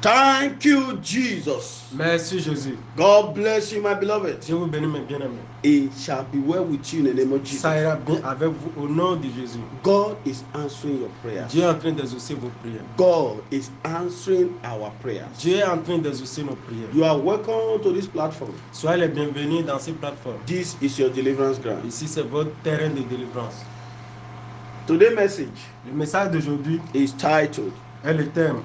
Thank you, Jesus. Merci Jésus. God bless you, my beloved. Dieu vous bénisse, mes bien-aimés. It shall be well with you in the name of Jesus. Ça ira bien avec vous au nom de Jésus. God is answering your prayers. Dieu est en train d'exaucer vos prières. God is answering our prayers. Dieu est en train d'exaucer nos prières. You are welcome to this platform. Soyez les bienvenus dans ces plateformes. This is your deliverance ground. Ici, c'est votre terrain de délivrance. Today's message Le message d'aujourd'hui is titled, est le thème.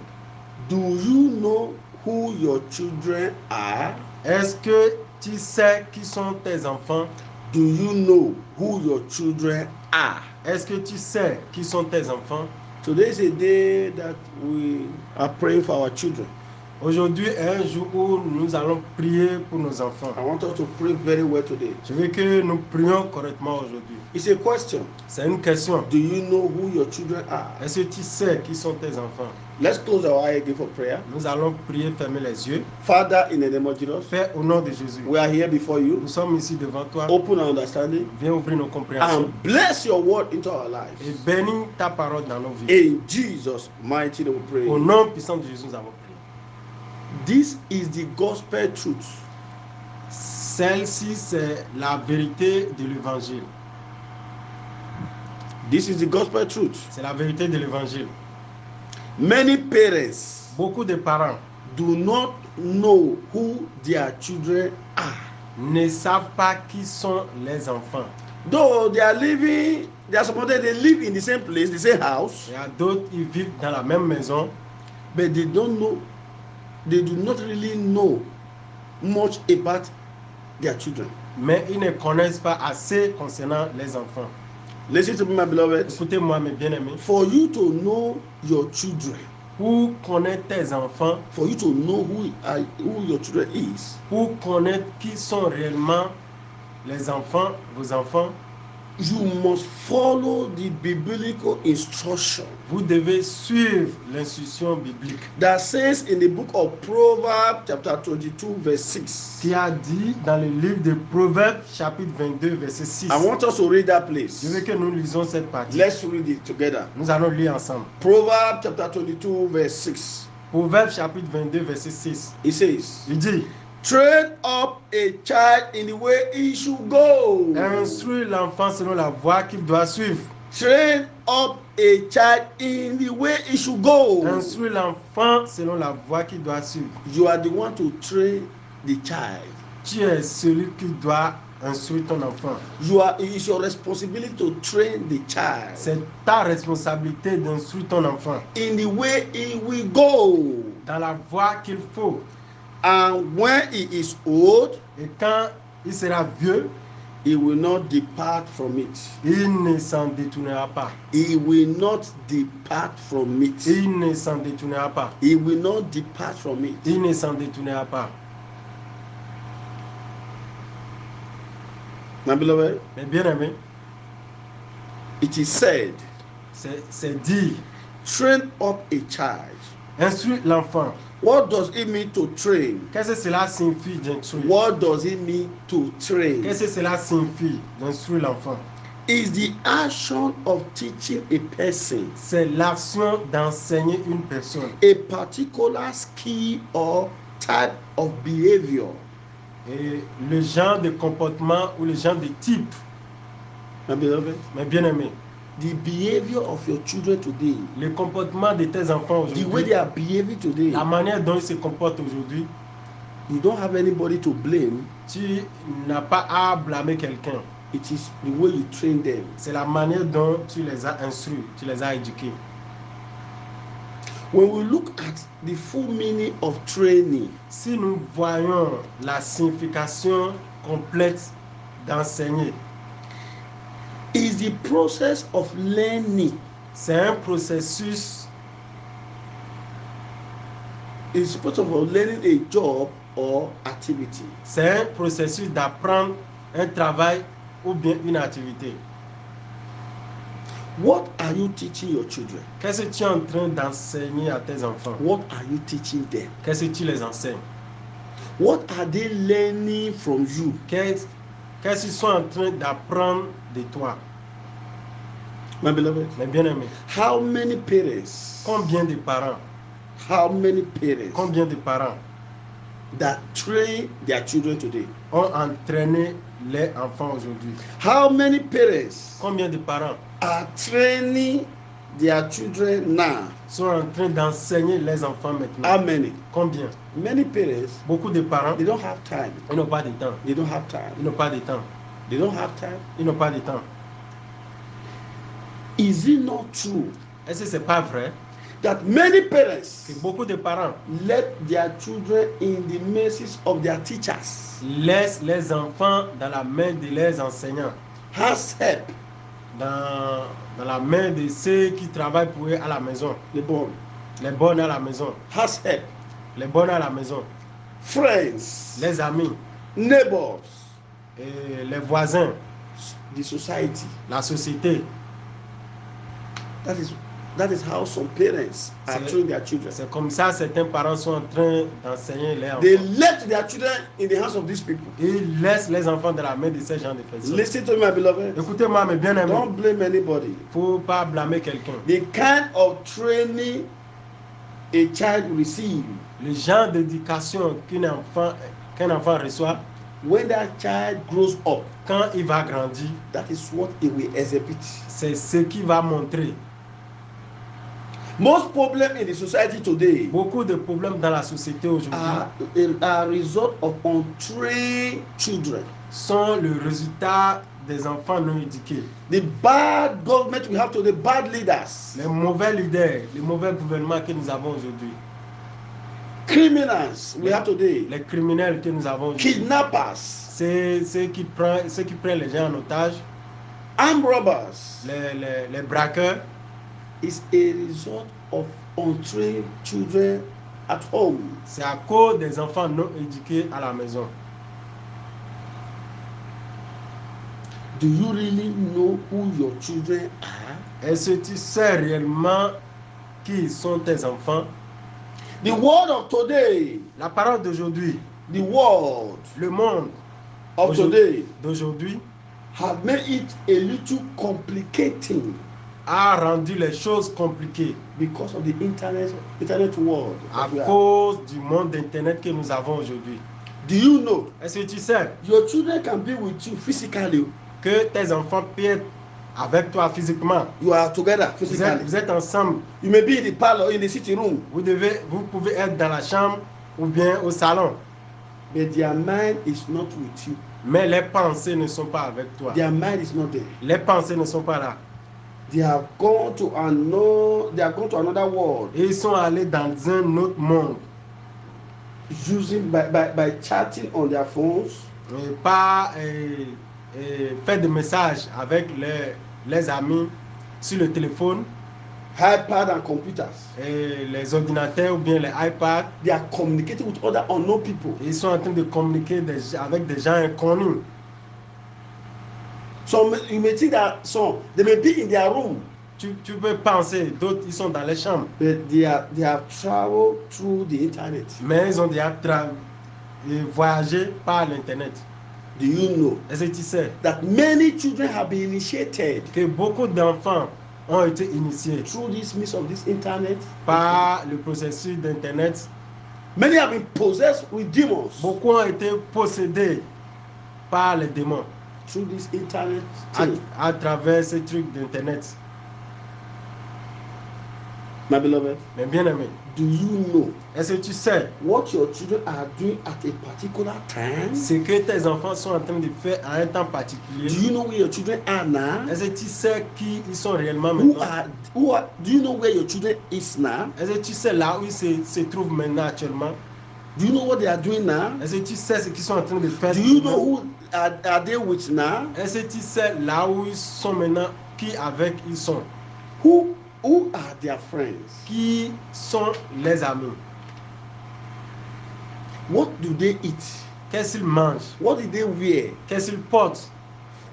Do you know who your children are? Est-ce que tu sais qui sont tes enfants? Do you know who your children are? Est-ce que tu sais qui sont tes enfants? Today is a day that we are praying for our children. Aujourd'hui est un jour où nous allons prier pour nos enfants. I want us to pray very well today. Je veux que nous prions correctement aujourd'hui. It's a question. C'est une question. Do you know who your children are? Est-ce que tu sais qui sont tes enfants? Let's close our eyes again for prayer. Nous allons prier, fermer les yeux. Father, in the name of Jesus, Fais au nom de Jésus. we are here before you. Nous sommes ici devant toi. Open our understanding Viens ouvrir nos compréhensions and bless your word into our et lives. bénis ta parole dans nos vies. In Jesus' mighty name we pray. Au nom puissant de Jésus, nous avons prié. This is the gospel truth. Celle-ci, c'est la vérité de l'évangile. This is the gospel truth. C'est la vérité de l'évangile. Many parents Beaucoup de parents do not know who their children are. ne savent pas qui sont les enfants. Though they are living, they are supposed they live in the same place, the same house, Il y a d'autres qui vivent dans la même maison, but they don't know, they do not really know much about their children. mais ils ne connaissent pas assez concernant les enfants. Listen to me, my beloved. Écoutez-moi, mes bien-aimés. For you to know your children, Pour connaître tes enfants, for you to know who your children is, pour connaître qui sont réellement les enfants, vos enfants, you must follow the biblical instruction vous devez suivre l'instruction biblique that says in the book of Proverbs chapter 22 verse 6. qui a dit dans le livre de Proverbes chapitre 22 verset 6. I want us to read that Je place. veux que nous lisons cette partie. Let's read it together. Nous allons lire ensemble. Proverbs chapter 22 verse 6. Proverbes chapitre 22 verset 6. It says, Il dit, train up a child in the way he should go. instruis l'enfant selon la voie qu'il doit suivre. Train up a child in the way he should go. Instruis l'enfant selon la voie qu'il doit suivre. You are the one to train the child. Tu es celui qui doit instruire ton enfant. It's your responsibility to train the child C'est ta responsabilité d'instruire ton enfant in the way he will go. dans la voie qu'il faut. And when he is old, Et quand il sera vieux, he will not depart from it. il ne s'en détournera pas. He will not depart from it. Il ne s'en détournera pas. He will not depart from it. Il ne s'en détournera pas. My beloved, Mais bien aimé, it is said, c'est dit, train up a child. instruire l'enfant. What does it mean to train? Qu'est-ce que cela signifie d'instruire? What does it mean to train? Qu'est-ce que cela signifie d'instruire l'enfant? Is the action of teaching a person C'est l'action d'enseigner une personne a particular skill or type of behavior. et le genre de comportement ou le genre de type. My beloved, Mais bien aimé, the behavior of your children today, le comportement de tes enfants the way aujourd'hui, they are behaving today, la manière dont ils se comportent aujourd'hui, you don't have anybody to blame. tu n'as pas à blâmer quelqu'un. It is the way you train them. C'est la manière dont tu les as instruits, tu les as éduqués. When we look at the full meaning of training, Si nous voyons la signification complète d'enseigner, is the process of learning. c'est un processus, It's the process of learning a job or activity. c'est un processus d'apprendre un travail ou bien une activité. What are you teaching your children? Qu'est-ce que tu es en train d'enseigner à tes enfants? What are you teaching them? Qu'est-ce que tu les enseignes? What are they learning from you? Qu'est-ce qu'ils sont en train d'apprendre de toi? My beloved, Mes bien-aimés, how many parents combien de parents How many parents Combien de parents that train their children today? ont entraîné les enfants aujourd'hui? How many parents Combien de parents are training their children now? sont en train d'enseigner les enfants maintenant? How many? Combien? Many parents, Beaucoup de parents, they don't have time. ils n'ont pas de temps. They don't have time. Ils n'ont pas de temps. They don't have time. Ils n'ont pas de temps. Is it not true Est-ce que c'est pas vrai that many que parents beaucoup de parents let their children in the mercies of their teachers? laissent les enfants dans la main de leurs enseignants, Has help dans la main de ceux qui travaillent pour eux à la maison, the born. les bonnes à la maison, Has help les bonnes à la maison, friends, les amis, neighbors, et les voisins, the society. la société. That is how some parents are C'est- training their children. C'est comme ça certains parents sont en train d'enseigner les enfants. They let their children in the hands of these people. Ils laissent les enfants dans la main de ces gens de personnes. Listen to me, my beloved. Écoutez-moi, mes bien-aimés, Don't blame anybody. il ne faut pas blâmer quelqu'un. The kind of training a child receives Le genre d'éducation qu'un enfant reçoit, when that child grows up, quand il va grandir, that is what he will exhibit. c'est ce qu'il va montrer. Most problems in the society today Beaucoup de problèmes dans la société aujourd'hui are a result of untrained children. sont le résultat des enfants non éduqués. The bad government we have today, bad leaders, Les mauvais leaders, les mauvais gouvernements que nous avons aujourd'hui, criminals we have today, les criminels que nous avons aujourd'hui, kidnappers, c'est ceux qui prennent les gens en otage, armed robbers, les braqueurs, is a result of untrained children at home. c'est à cause des enfants non éduqués à la maison. Do you really know who your children are? Est-ce que tu sais réellement qui sont tes enfants? The world of today, La parole d'aujourd'hui, the world le monde of today d'aujourd'hui have made it a little complicating a rendu les choses compliquées because of the internet world. à that we are. cause du monde d'internet que nous avons aujourd'hui. Do you know Est-ce que tu sais your children can be with you physically? que tes enfants peuvent être avec toi physiquement? You are together Vous physically. êtes ensemble. You may be in the parlor, in the sitting room, Vous pouvez être dans la chambre ou bien au salon. but their mind is not with you. Mais les pensées ne sont pas avec toi. Their mind is not there. Les pensées ne sont pas là. They have gone to another world, Et ils sont allés dans un autre monde. using by chatting on their phones, Et pas faire des messages avec les amis sur le téléphone, iPad and computers. et les ordinateurs ou bien les iPads. They are communicating with other unknown people. Et ils sont en train de communiquer avec des gens inconnus. Some you may think that some they may be in their room, Tu peux penser, d'autres ils sont dans les chambres. but they have traveled through the internet. Mais ils ont déjà voyagé par l'internet. Do you know Est-ce que tu sais that many children have been initiated que beaucoup d'enfants ont été initiés through this means of this internet? par le processus d'internet? Many have been possessed with demons Beaucoup ont été possédés par les démons through this internet à, thing. à travers ces trucs d'internet. My beloved, Mais bien aimé, do you know est-ce que tu sais what your children are doing at a particular time? ce que tes enfants sont en train de faire à un temps Do particulier? you know where your children are now? Est-ce que tu sais qui ils sont réellement maintenant? Do you know where your children is now? Est-ce que tu sais là où ils se trouvent maintenant actuellement? Do you know what they are doing now? Est-ce que tu sais ce qu'ils sont en train de faire? Do you know who are they with now? Est-ce que tu sais là où ils sont maintenant, qui avec ils sont? Who are their friends? Qui sont les amis? What do they eat? Qu'est-ce qu'ils mangent? What did they wear? Qu'est-ce qu'ils portent?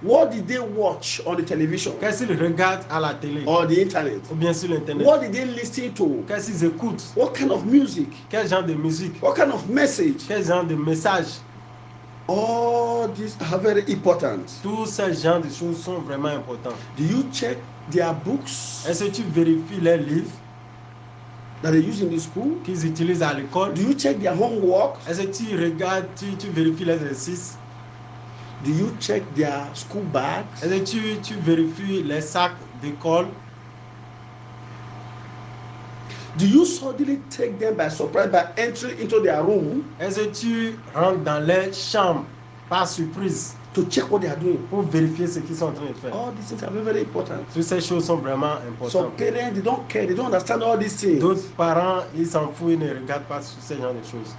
What did they watch on the television Qu'est-ce qu'ils regardent à la télé? or the internet? Ou bien sur l'internet? What did they listen to? Qu'est-ce qu'ils écoutent? What kind of music? Quel genre de musique? What kind of message? Quel genre de message? All these are very important. Tous ces genres de choses sont vraiment importants. Do you check their books? Est-ce que tu vérifies les livres? that they use in the school? qu'ils utilisent à l'école? Do you check their homework? Est-ce que tu regardes, tu vérifies les exercices? Do you check their school bags? Est-ce que tu vérifies les sacs d'école? Do you suddenly take them by surprise by entering into their room Est-ce que tu rentres dans les chambres par surprise to check what they are doing? pour vérifier ce qu'ils sont en train de faire? All these things are very, very important. Toutes ces choses sont vraiment Some importantes. parents, they don't care, they don't understand all these things. D'autres parents, ils s'en foutent, ils ne regardent pas sur ce genre de choses.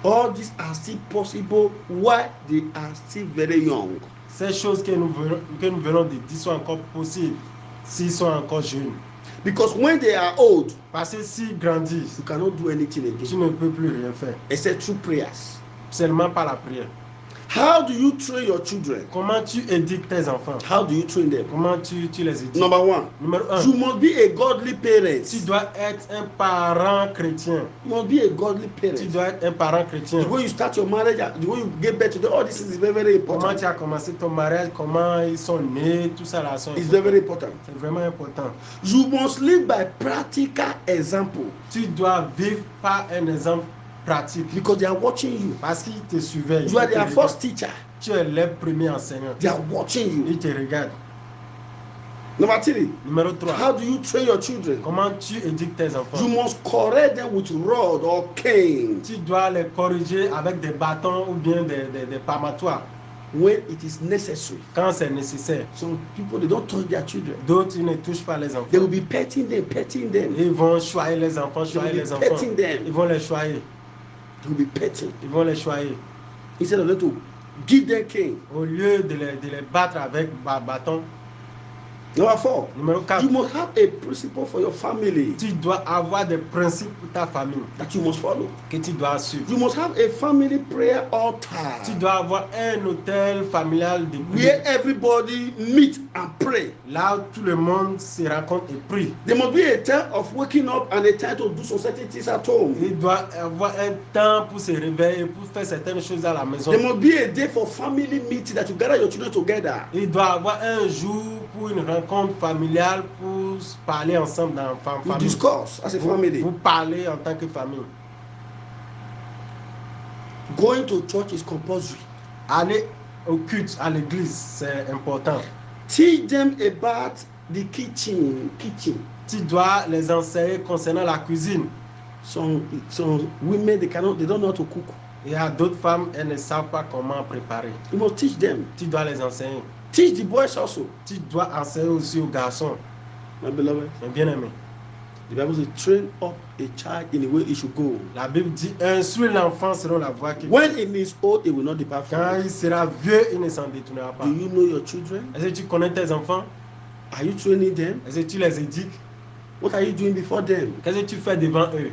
All these are still possible while they are still very young. Ces choses que nous venons de dire sont encore possibles s'ils sont encore jeunes. Because when they are old, Parce que s'ils grandissent, you cannot do anything tu again ne peux plus rien faire. except through prayers. Seulement par la prière. How do you train your children? Comment tu éduques tes enfants? How do you train them? Comment tu les éduques? Number one, Numéro 1, you must be a godly parent. tu dois être un parent chrétien. You must be a godly Tu parent. dois être un parent chrétien. The way you start your marriage, the way you give birth to them, all this is very, very Comment important. tu as commencé ton mariage, comment ils sont nés, tout ça là. It's very, very important. C'est vraiment important. You must live by practical example Tu dois vivre par un exemple pratique. because they are watching you. Parce qu'ils te surveillent. You are Ils te their regardent. first teacher. Tu es le premier enseignant. They are watching you. Ils te regardent. Number three, Numéro 3. how do you train your children? Comment tu éduques tes You enfants? must correct them with rod or cane Tu dois les corriger avec des bâtons ou bien des palmatoires when it is necessary. quand c'est nécessaire. Some people, they don't touch their children. D'autres, ils ne touchent pas les enfants. They will be petting them, petting them. Ils vont choyer les enfants, choyer They will les be enfants. petting them. Ils vont les choyer. They will be petting. Ils vont les choyer. Instead of them to give them cane. Au lieu de les battre avec bâton. Number four, Numéro 4. you must have a principle for your family Tu dois avoir des principes pour ta famille that you must follow. que tu dois suivre. You must have a family prayer altar Tu dois avoir un hôtel familial de where prière. everybody meet and pray. Là où tout le monde se rencontre et prie. There must be a time of waking up and a time to do some certain things at home. Il doit avoir un temps pour se réveiller, pour faire certaines choses à la maison. There must be a day for family meeting that you gather your children together. Il doit avoir un jour pour une rencontre familiale pour parler ensemble dans la You famille. discuss as a family. Vous parlez en tant que famille. Going to church is compulsory. Aller au culte, à l'église, c'est important. Teach them about the kitchen. Tu dois les enseigner concernant la cuisine. Some women they don't know how to cook. Il y a d'autres femmes, elles ne savent pas comment préparer. You must teach them. Tu dois les enseigner. Teach the boys also. Tu dois enseigner aussi aux garçons. My beloved, Mes bien-aimés. the Bible says, train up a child in the way he should go. La Bible dit, instruis l'enfant selon la voie qu'il When he is old, he will not depart Quand from il it. sera vieux, il ne s'en détournera pas. Do you know your children? Est-ce que tu connais tes enfants? Are you training them? Est-ce que tu les éduques? What are you doing before them? Qu'est-ce que tu fais devant eux?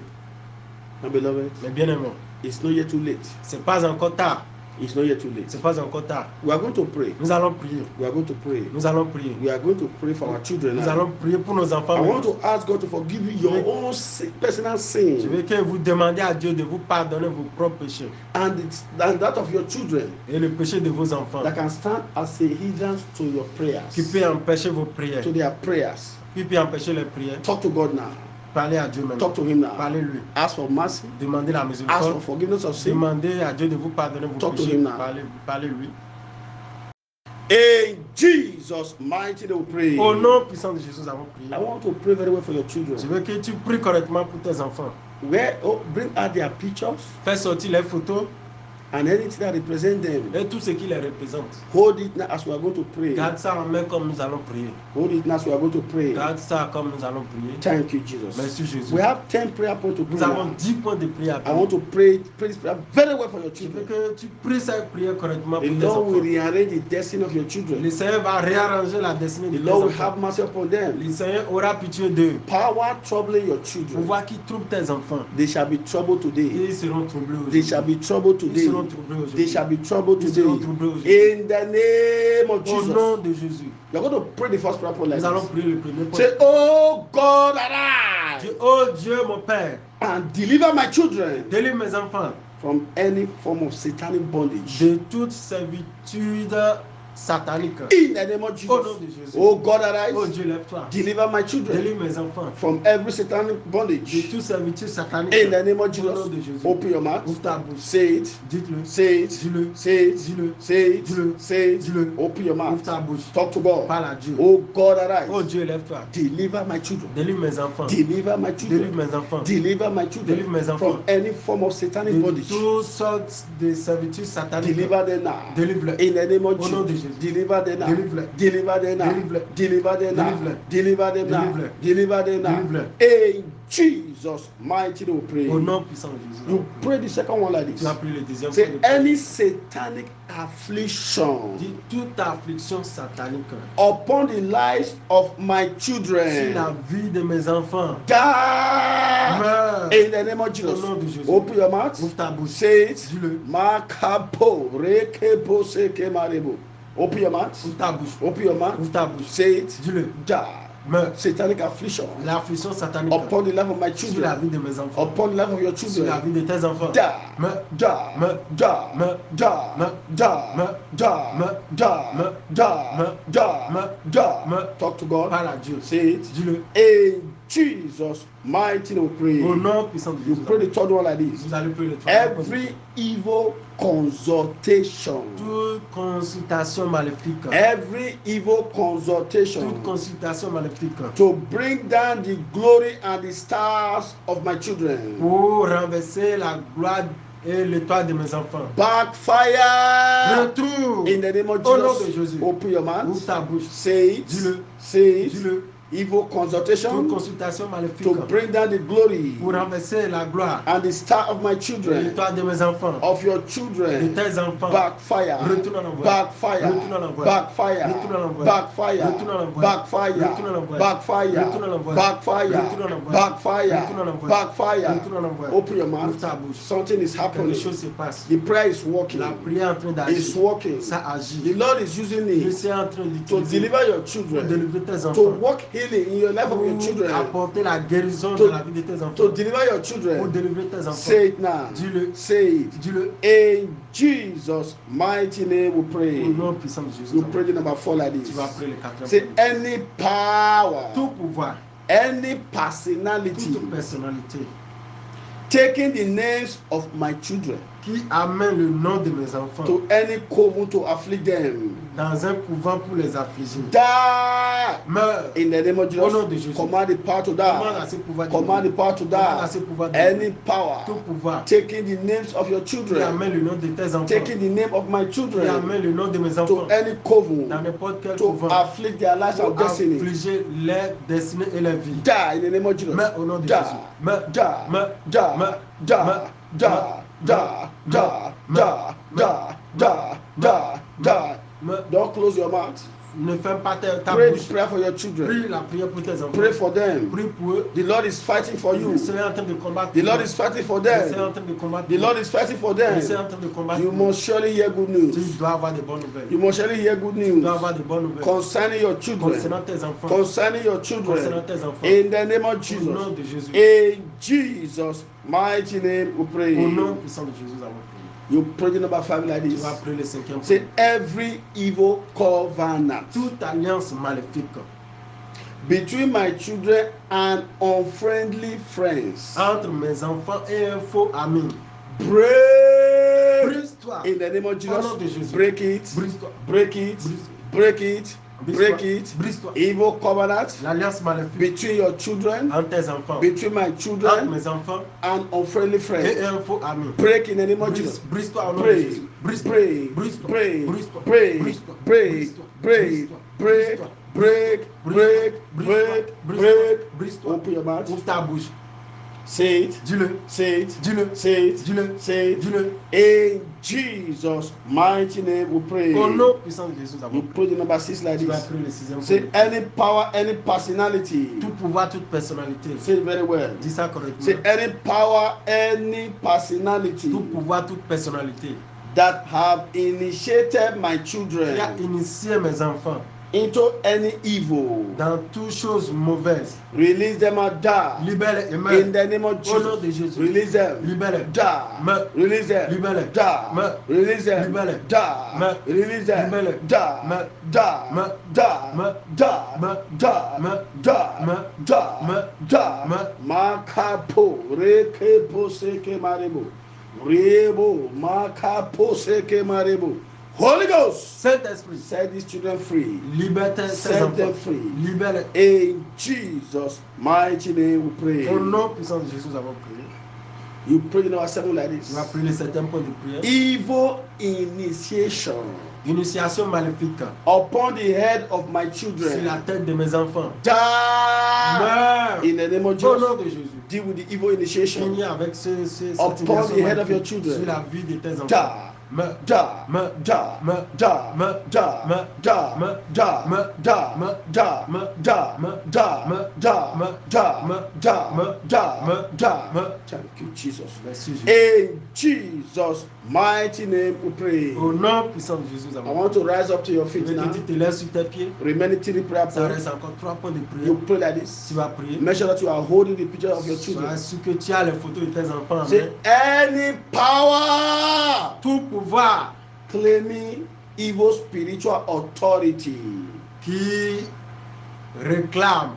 My beloved, Mes bien-aimés, it's not yet too late. c'est pas encore tard. It's not yet too late. C'est pas encore tard. We are going to pray. Nous allons prier. We are going to pray. Nous allons prier. We are going to pray for our children. Nous now. allons prier pour nos enfants. I want maintenant. to ask God to forgive you your own personal Je sin veux que vous demandiez à Dieu de vous pardonner vos propres péchés and that of your children et le péché de vos enfants that can stand as a hindrance to your prayers, qui peut empêcher vos prières, to their prayers. qui peut empêcher les prières. Talk to God now. Parlez à Dieu maintenant. Talk to Him now. Parlez-lui. Ask for mercy. Demandez la Ask miséricorde. for forgiveness of sin. Demandez à Dieu de vous pardonner vos Talk to péchés. him now. Parlez-lui. In Jesus' mighty name we pray. Au nom puissant de Jésus, nous avons I prié. want to pray very well for your children. Je veux que tu pries correctement pour tes enfants. Bring out their pictures Fais sortir les photos and anything that represents them. et tout ce qui les représente. Hold it now as we are going to pray. Garde ça en main comme nous allons prier. Hold it now as we are going to pray. Garde ça comme nous allons prier. Thank you, Jesus. Merci Jésus. We have 10 prayer points to pray. Nous avons now. 10 points de prière à I prier. want to pray this prayer very well for your Je veux children. que tu pries cette prière correctement The pour tes Lord will enfants. rearrange the destiny of your children. Le Seigneur va réarranger la destinée de The tes Lord will enfants. have mercy upon them. Le Seigneur aura pitié d'eux. Power troubling your children. Pouvoir qui trouble tes enfants. They shall be troubled today. Ils seront troublés They aujourd'hui. shall be troubled Ils today. seront troublés They aujourd'hui. shall be troubled Ils today. seront troublés aujourd'hui. In the name of Au Jesus. nom de Jésus. You're going to pray the first prayer point like Nous allons this. prier le premier point. Say, oh God, arise Dieu, oh Dieu, mon Père, and deliver my children délivre mes enfants from any form of satanic bondage. de toute servitude satanique. In the name of Jesus. Au nom de Jésus. Oh God, Oh arise. Dieu, lève-toi. Deliver my children Délivre mes enfants from every satanic de bondage. toute servitude satanique. In the name of Au nom de Jesus. Jésus. Open your mouth. Ouvre ta bouche. Say it. Dites-le. Say it. Dis-le. Say it. Dis-le. Say it. Dis-le. Say it. Dis-le. Open your Ouvre mouth. ta bouche. Talk to God. Parle à Dieu. Oh God, Oh arise. Dieu, lève-toi. Deliver my children. Délivre mes enfants. Deliver my Délivre children. mes enfants. Deliver my Délivre children mes enfants. from any form of satanic De bondage. toutes sortes de servitudes sataniques. Deliver them now. Délivre-le. In the name of Au nom de Jesus. Jésus. Deliver them now. Délivre-le. Deliver them now. Délivre-le. Deliver them now. Délivre-le. Deliver them now. Délivre-le. Deliver them now. Délivre-le. In Jesus' mighty name we pray. Au nom puissant de Jésus. You pray the second one like Tu this. as pris le deuxième. Say point de any satanic affliction Dis toute affliction satanique upon the lives of my sur children. la vie de mes enfants. Die Meurs. in the name of Au Jesus. nom de Jésus. Open your mouth. Ouvre ta bouche. Say it. Dis-le. Makapo rekepo seke marebo. Open your mouth. Ouvre ta bouche. Open your mouth. Ouvre ta bouche. Say it. Dis-le. Die. Meurs. Satanic affliction L'affliction satanique upon the life of my sur la children. vie de mes enfants. Upon the life of your Sur la children. vie de tes enfants. Die. Meurs. Die. Me. Die. Me. Die. Me. Die. Me. Die. Me. Die. Me. Die. Me. Die. Me. Die. Me. Talk to God. Parle à Dieu. Say it. Dis-le. In Jesus' mighty name we pray. Au nom puissant de You Jésus. pray the third one like this. Vous allez prier le troisième. Every evil consultation. Toute consultation maléfique. Every evil consultation Toute consultation maléfique. to bring down the glory and the stars of my children. Pour renverser la gloire et l'étoile de mes enfants. Backfire Retrouve. in the name of Au nom de Jesus. Jésus. Open your Ouvre mouth. ta bouche. Say it. Dis-le. Say it. Dis-le. Evil Toute consultation consultation maléfique. to bring down the glory Pour renverser la gloire and the star of my et children, l'étoile de mes enfants. of your De children. tes enfants. Backfire. Retourne en envoi. Backfire. Retourne en envoi. Backfire. Retourne en envoi. Backfire. Retourne en envoi. Backfire. Retourne en envoi. Backfire. Retourne en envoi. Backfire. Retourne en envoi. Backfire. Retourne en envoi. Backfire. Retourne en envoi. Open your Ouvre mouth. ta bouche. Something is Quelque happening. chose se passe. The prayer is working. La prière est en train d'agir. It's working. Ça The agit. Lord is using Dieu it est en train to d'utiliser deliver your pour children, délivrer tes to enfants. work healing in your life of your Pour children, apporter la guérison To- dans la vie de tes to enfants. deliver your Pour children. délivrer tes enfants. Say it now. Dis-le. Say it. Dis-le. In Jesus' mighty name we Au pray. nom puissant de Jésus. You pray the number 4 like Tu vas this. prier le quatrième. Say point. any power, Tout pouvoir, any personality toute personnalité taking the names of my children qui amène le nom de mes enfants to any coven to afflict them. dans un couvent pour les affliger. Die Meurs. in the name of Au nom de Jesus. Jésus. Command the power to Commande à die. ces pouvoirs de Command the Dieu. power to Commande à die. ces pouvoirs de Any Dieu. power Tout pouvoir taking the names of your qui children, amène le nom de tes enfants, taking the name of my qui children amène le nom de mes to enfants any dans coven n'importe quel to couvent afflict their lives pour and destiny. affliger leur destinée et leur vie. Die in the name of Jesus. Meurs au nom de Die. Jésus. Meurs. Die. Meurs. Die. Meurs. Die. Meurs. Die. Die. Die. Meurs. Die. Die. Die. Die. Meurs. Don't close your mouth. Ne ferme pas ta Pray the bouche. prayer for your children. Prie la prière pour tes enfants. Pray for them. Prie pour eux. The Lord is fighting for you. Le Seigneur est en train de combattre. The Lord is fighting for Le Seigneur est en them. train de combattre. The Lord is fighting for Le Seigneur est en them. train de combattre. You must surely hear good Tu news. dois avoir de bonnes nouvelles. You must surely hear good Tu news dois avoir de bonnes nouvelles. concerning your children. Concernant tes enfants. Concerning your Concernant children. tes enfants. In the name of Au nom Jesus. de Jésus. In Jesus' mighty name we pray. Au nom puissant de Jésus, nous avons prié. You pray the number 5 like Tu this. vas prier le cinquième point. Say every evil covenant Toute alliance maléfique between my children and unfriendly friends. entre mes enfants et un faux ami. Break Brise-toi. in the name of Au nom de Jesus. Jésus. Break it. Brise-toi. Break it. Brise-toi. Break it. Break it. Brise-toi. Evil covenant L'alliance maléfique between your children, entre tes enfants, between my entre children mes enfants and unfriendly et friends. un faux ami. Break in the name of Jesus. Brise-toi au nom de Pray, Jésus. Brise-toi. pray, Brise-toi. pray, Brise-toi. pray, Brise-toi. pray, Brise-toi. pray, Brise-toi. break, Brise-toi. break, break, break, break. Brise-toi. Open your mouth. Ouvre ta bouche. Say it. Dis-le. Say it. Dis-le. Say it. Dis-le. Say it. Dis-le. In Jesus' mighty name we pray. Au nom puissant de Jésus, nous avons You prié. pray the number 6 like Tu vas this. prier le sixième Say point. any power, any personality. Tout pouvoir, toute personnalité. Say it very well. Dis ça Say correctement. any power, any personality Tout pouvoir, toute personnalité that have initiated my qui a children initié mes enfants into any evil. dans toute chose mauvaise. Release them and die. Libère et In meurt. the name of Au nom de Jesus. Jésus. Release them. Libère. Die. Meurt. Release them. Libère. Die. Meurt. Release them. Libère. Die. Meurt. Release them. Libère. Die. Meurt. Die. Meurt. Die. Meurt. Die. Meurt. Die. Meurt. Die. Meurt. Die. Meurt. Die. Meurt. Makapo rekepo seke marebo. Rebo makapo seke marebo. Holy Ghost, Saint-Esprit, set these children free. libère tes Set them enfants. free. Libère. In Jesus' mighty name we pray. Au nom puissant de Jésus, nous avons prié. You pray in our seven like this. On va prier certains points de prière. Evil initiation Initiation maléfique upon the head of my sur la children. tête de mes enfants. Die Meurs. in the name of Au nom Jesus. de Jésus. Deal with the evil initiation. Finis avec cette Upon initiation the head of your maléfique children. sur la vie de tes enfants. Die. Meurs. Die. Meurs. Die. Meurs. Die. Meurs. Die. Meurs. Die. Meurs. Die. Meurs. Die. Meurs. Die. Meurs. Die. Meurs. Die. Meurs. Die. Meurs. Die. Meurs. Die. Meurs. Die. Meurs. Die. Meurs. Thank you, Jesus. Merci Jésus. In Jesus' mighty name we pray. Au nom puissant de Jésus, nous I avons want to rise up to your Je feet vais te now. dire, te lèves sur tes pieds. Remaining three prayer Ça points. reste encore 3 points de prière. You pray like this. Tu vas prier. Make sure that you are holding the picture of your Sois children. sûr que tu as les photos de tes enfants en main. Say any power Tout pouvoir claiming evil spiritual authority qui réclame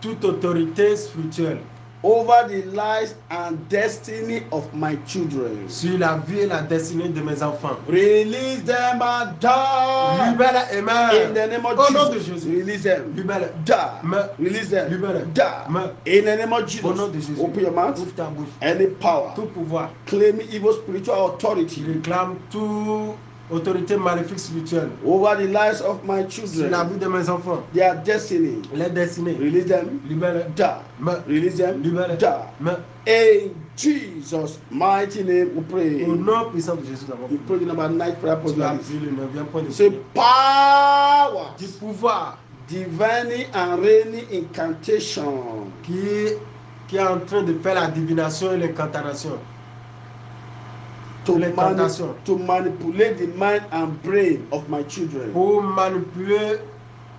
toute autorité spirituelle over the lives and destiny of my children. sur la vie et la destinée de mes enfants. Release them and die. Libère et meurs. In the name of Au nom de Jesus. Jésus. Release them. Libère. Die. Meurs. Release them. Libère. Die. Meurs. In the name of Au nom de Jesus. Jésus. Open your mouth. Ouvre ta bouche. Any power Tout pouvoir claiming evil spiritual qui authority réclame toute autorité maléfique spirituelle over the lives of my sur la children, vie de mes enfants. their destiny. Les destinées. Release them. Libère. Die. Meurs. Release them. Libère. Die. Meurs. In Jesus' mighty name we pray. Au nom puissant de Jésus, nous avons You prié. pray the number 9 prayer point Tu vas like this. prier le 9e point de Say prière. power, Du pouvoir divining and reigning incantation qui est en train de faire la divination et l'incantation. to, L'incantation. to manipulate the mind and brain of my children. Pour manipuler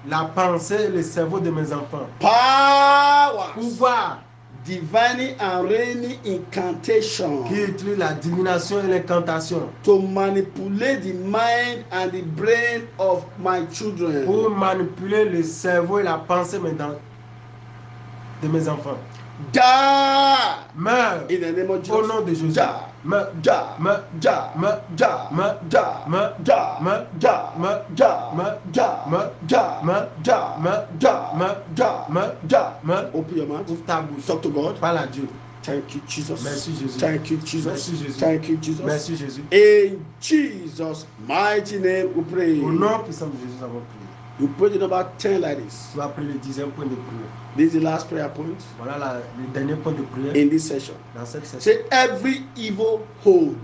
la pensée et le cerveau de mes enfants. Power, Pouvoir divining and reigning incantation qui utilise la divination et l'incantation. to manipulate the mind and the brain of my children. Pour manipuler le cerveau et la pensée de mes enfants. Die Meurs. in the name of Jesus. Au nom de Jésus. Die. Meurs. Die. Meurs. Die. Meurs. Die. Meurs. Die. Meurs. Die. Meurs. Die. Meurs. Die. Meurs. Die. Meurs. Die. Meurs. Die. Meurs. Die. Meurs. Die. Meurs. Die. Meurs. Open your mouth. Ouvre ta bouche. Talk to God. Parle à Dieu. Thank you, Jesus. Merci, Jésus. Thank you, Jesus. Merci, Jésus. Thank you, Jesus. Merci Jésus. In Jesus' mighty name we pray. Au nom puissant de Jésus, nous avons prié. You pray the number 10 like this. Tu vas prier le 10e point de prière. This is the last prayer point Voilà le dernier point de prière in this session. dans cette session. Say every evil hold,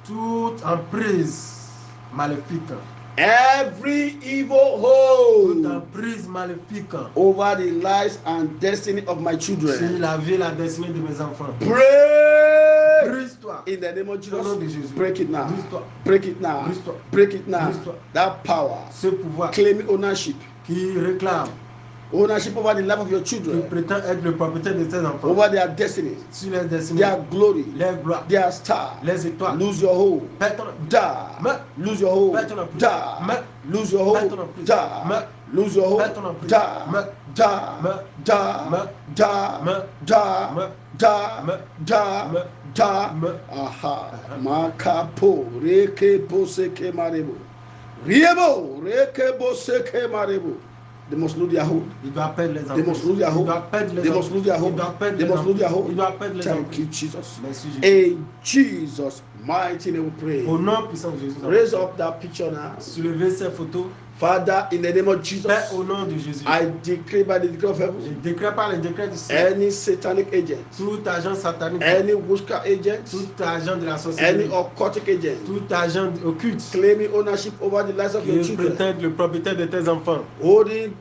Toute emprise maléfique. every evil Toute hold emprise maléfique over the lives and destiny of my sur children. la vie et la destinée de mes enfants. Pray Brise-toi. in the name of Au nom de Jesus. Jésus. Break it now. Brise-toi. Break it now. Brise-toi. Break it now. Brise-toi. That power Ce pouvoir claiming ownership, qui réclame, ownership over the life of your qui children, prétend être le propriétaire de tes enfants. over their destiny, Sur les destinées, their glory, les gloires, their star. les étoiles. Lose your hold. Perds ton- Die. Meurs. Lose your hold. Perds ton emprise. Die. Meurs. Lose your Perds ton hold. emprise. Die. Meurs. Lose your hold. Perds ton emprise. Die. Meurs. Die. Meurs. Die. Meurs. Die. Meurs. Die. Meurs. Die. Meurs. Die. Meurs. Die. Meurs. Aha. Makapo. Reke poseke marebo. Riebo. Reke poseke marebo. They must lose their hold. Il doit perdre les enfants. They must lose their Il hold. doit perdre les They enfants. must lose their Il hold. doit perdre They les must lose their enfants. hold. Il doit perdre les Thank enfants. you, Jesus. Merci Jésus. In Jesus' mighty name we pray. Au nom puissant de Jésus. Raise up that picture now. Soulevez ces photos. Father, in the name of Jesus, Père, au nom de Jésus. I decree by the decree of Je heaven, décrète par le décret du ciel. any satanic agent, Tout agent satanique. any witchcraft agent, Tout agent de la any société. occultic agent, Tout agent occulte. claiming ownership over the lives of your Qui children, prétend être le propriétaire de tes enfants. holding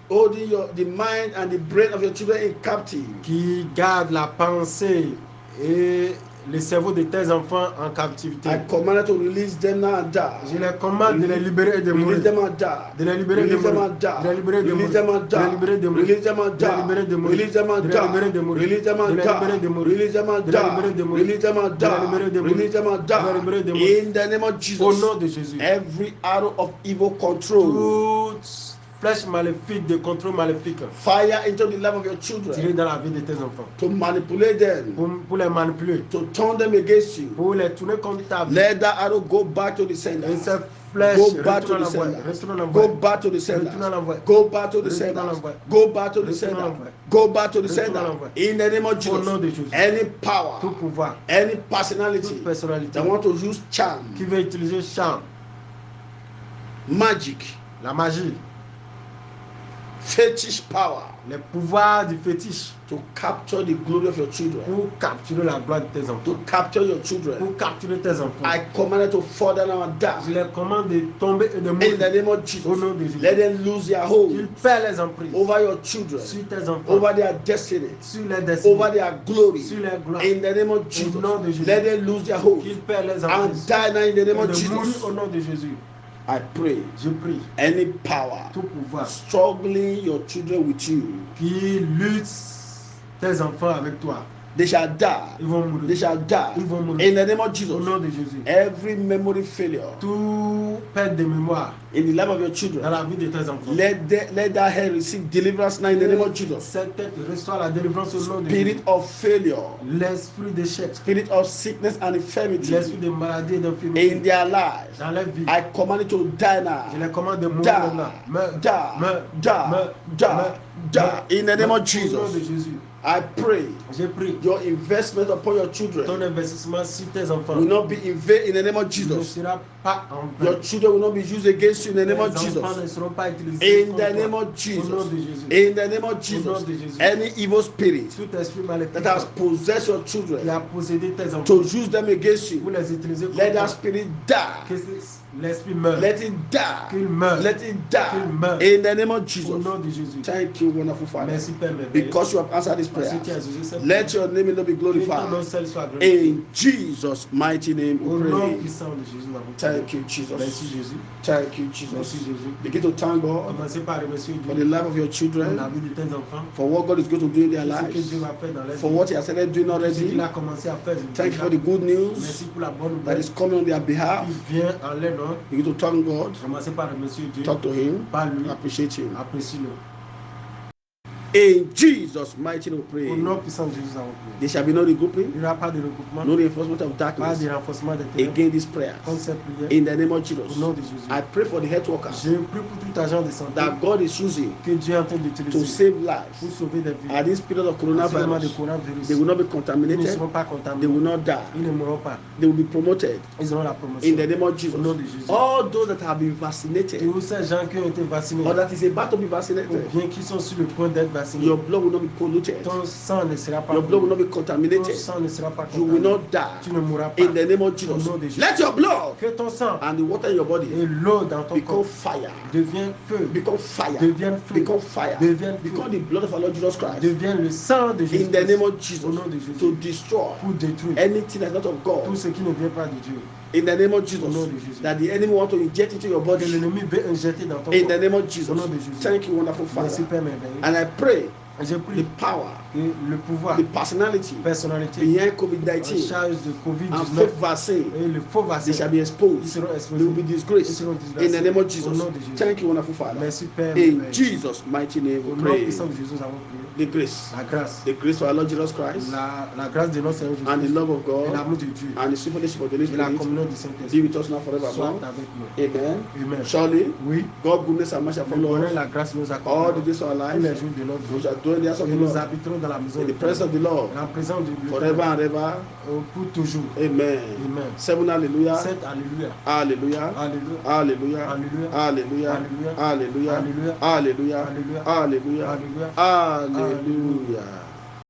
the mind and the brain of your children in captive. Qui garde la pensée et le cerveau de tes enfants en captivité. I command to release them now and die. Je les commande de les libérer et de mourir. Release them and die. De les libérer et de Release them mourir. and die. De les libérer et de Release them mourir. and De les die. libérer et de mourir. Release them and De les libérer et de die. mourir. Release them and De les libérer et die. de mourir. Release them and De les libérer et de die. mourir. Release them and De les libérer et de die. mourir. Release them and De les libérer et de die. mourir. Release them and De les libérer et de die. mourir. In the name of Au Jesus. nom de Jésus. Every arrow of evil control. Toute flèche maléfique, de contrôle maléfique, Fire into the life of your tirée children. dans la vie de tes enfants. To manipulate them. Pour les manipuler. To turn them against you. Pour les tourner contre ta vie. Let that arrow go back to the sender. Et cette flèche Go back to retourne the à l'envoi. sender. Retourne à l'envoi. Go back to the sender. Retourne à l'envoi. Go back to the Retourne à sender. l'envoi. Go back to the Retourne à sender. l'envoi. Go back to the Retourne à sender. l'envoi. In the name of Au nom de Jesus. Jésus. Any power, Tout pouvoir, any toute personality personnalité that want to use charm, qui veut utiliser charme, magic, la magie, fetish power les pouvoirs du fétiche to capture the glory of your children, pour capturer la gloire de tes enfants, to capture your children, pour capturer tes enfants. I command it to fall down and Je die. les commande de tomber et de In mourir. the name of Au Jesus. nom de Jésus. Let them lose their Qu'ils hold perdent les emprises over your children, sur tes enfants, over their destiny, sur les destinées, over their glory. sur les gloires. In the name of Jesus. nom de Jésus. Let them lose their hold Qu'ils perdent les and emprises die now in the et name of de mourir Jesus. au nom de Jésus. I pray Je prie, any power tout pouvoir struggling your children with you, qui lutte tes enfants avec toi, they shall die. ils vont mourir. They shall die. Ils vont mourir. In the name of Au Jesus. nom de Jésus. Every memory failure Tout perte de mémoire in the life of your dans children, la vie de tes enfants. let that head receive deliverance now in the name of Jesus. Cette tête reçoit la délivrance au nom de Spirit Jésus. of failure, L'esprit d'échec, spirit of sickness and infirmity l'esprit de maladie et in d'infirmité their lives, dans leur vie. I command it to die now. Je les commande de mourir Die, maintenant. Meurs, die, meurs, die, meurs, die, meurs, die. meurs. In the name Au of nom de Jesus, Jésus. I pray Je prie. your investment upon your Ton children investissement sur tes enfants will not be in vain in the name of ne Jesus. sera pas en vain. Your children will not be used against you in the name of Tes Jesus. enfants ne seront pas utilisés In contre the toi. name of Au nom Jesus. de Jésus. In the name of Au nom Jesus. de Jésus. Any evil spirit Tout esprit maléfique that has possessed your qui children a possédé tes enfants to use them against pour you, les utiliser contre let toi. that spirit die. Que l'esprit meure. Let it die. Qu'il meure. Let it Qu'il meure. die. In the name of Au Jesus. nom de Jésus. Thank you, wonderful Father, Merci Père merveilleux. because you have answered this Parce prayer. que tu as exaucé cette Let prière. your name be Que ton nom glorified. seul soit glorifié. In Jesus' mighty name Au we nom pray. puissant de Jésus, nous avons Thank prié. you, Jesus. Merci Jésus. Thank you, Merci Jesus. Jésus. Begin to thank God Commencez par remercier for Dieu the life of your pour children, la vie de tes enfants. for what God is going to do in their Tout ce que lives, Dieu va faire dans leur for vie. what He has started doing Tout ce qu'il already. a commencé à faire. Thank you for the good news Merci pour la bonne that nouvelle is coming on their behalf. qui vient en leur nom. Begin to thank God, Commencez par remercier Dieu. talk to Him, Parle-lui. appreciate Him. Apprécie-le. In Jesus' mighty name we Au pray. nom puissant de Jésus, nous avons prié. There shall be no regrouping, Il n'y aura pas de regroupement, no reinforcement of pas darkness de renforcement des ténèbres. against these prayers. Contre cette prière, In the name of au Jesus, nom de Jésus. I pray for the health workers Je prie pour tout agent de santé that God is using que Dieu est en train to d'utiliser save pour lives sauver des vies. at this period of En ce moment de coronavirus. coronavirus, They will not be ils ne contaminated, seront pas they will contaminés. not die, Ils ne mourront pas. they will be promoted Ils auront la in promotion. the name of Au Jesus. nom de Jésus. All those that have been vaccinated Tous ces gens qui ont été vaccinés or that is about to be ou vaccinated, bien qui sont sur le point d'être vaccinés, your blood will not be polluted, ton sang ne sera pas your blood will not pollué. be Ton contaminated, sang ne sera pas you will contaminé. not Tu die ne mourras pas. in the name of Au Jesus. nom de Jésus. Let your blood Que ton sang and the water in your body et l'eau dans ton become corps fire, deviennent feu, become fire, deviennent feu, become fire, deviennent feu, become the blood of our Lord Jesus Christ deviennent le sang de Jésus in the name of Christ. Jesus Au nom de Jésus. to destroy Pour détruire anything that's not of tout God ce qui ne vient pas de Dieu. in the name of Au Jesus nom de Jésus. that the enemy want to inject into your Que body l'ennemi veut injecter dans ton in the corps. name of Jesus. Au nom de Jésus. Thank you, wonderful Merci Father. Père merveilleux. And I pray Je the prie power, que le pouvoir, the personality personnalité, behind en COVID-19 charge de and COVID-19 fake vaccine, et le faux they vaccin, shall be ils exposed. seront They exposés. will be Ils disgraced seront in the name of disgracés. Au Jesus. nom de Jésus. Thank you, wonderful Father. Merci Père In merveilleux. Jesus' mighty name Au we nom pray. puissant de Jésus, nous avons prié. The grace, La grâce, the grace of our Lord Jesus Christ la grâce de notre Seigneur and the Jésus love of et God l'amour de Dieu and the sweet fellowship of the Holy et la Spirit communion du be Saint-Esprit with us now soit forevermore. avec nous. Amen. Amen. Surely, Oui, God goodness and mercy shall le follow bonheur et us la grâce nous all the accompagnent days of our tous les lives. jours de notre We vie. shall dwell in the house of Et the nous Lord, habiterons dans la maison in de the presence of the Lord, en présence de Dieu forever and ever. pour toujours. Amen. Amen. 7 hallelujah. Sept, alléluia. Hallelujah. Alléluia. Hallelujah. Alléluia. Hallelujah. Alléluia. Hallelujah. Alléluia. Hallelujah. Alléluia. Hallelujah. Alléluia. Hallelujah.